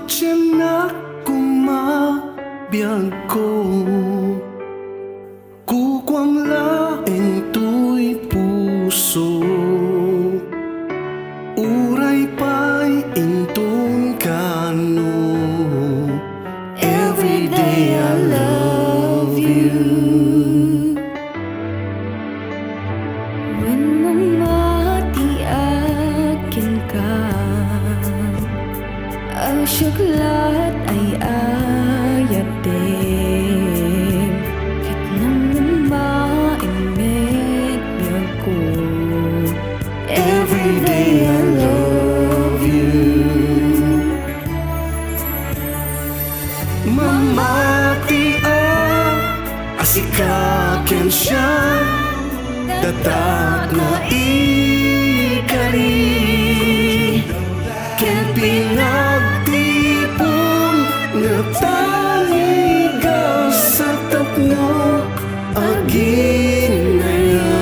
Tiyanak kumabiyag ko, kukwang laeng to'y puso, uray pa'y intong kano. Every day I love you. When mamati akin ka, ang syuklat ay ayat din. Kahit naman mainit biyag ko, Every day I love you. Mamati asikaken siya, datat na ikari, ken pinagtipon nga taligaw sa tapno aginaya.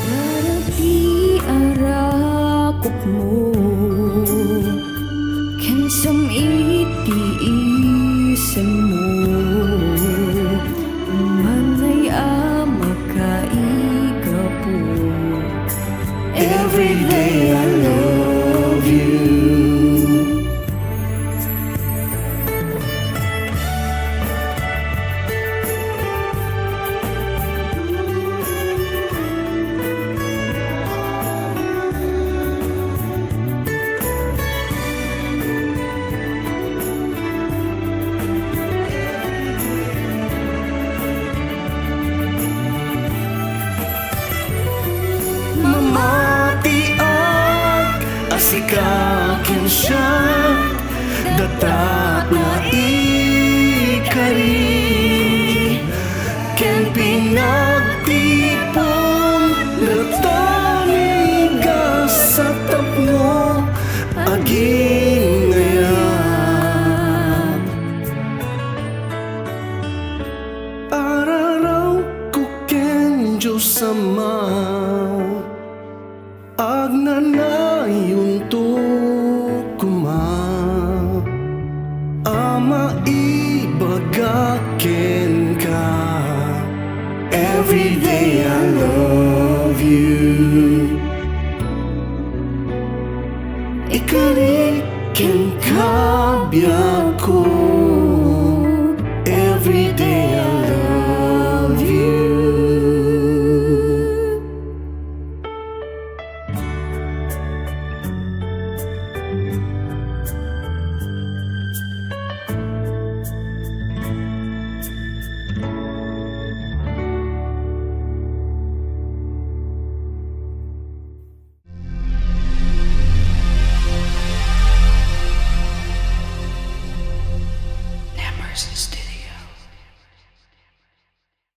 darati arakop mo, ken samiti isem mo, manay makaigapo. Every day I love you. Mamati asikaken siya, datat na ikari, ken pinagtipon na taligaw sa tapno aginaya. Araraw ko ken Diyos Ama, agnanayon to kuma, ama ibagaken ka. Every day I love you. Ikari ken kabiyag ko,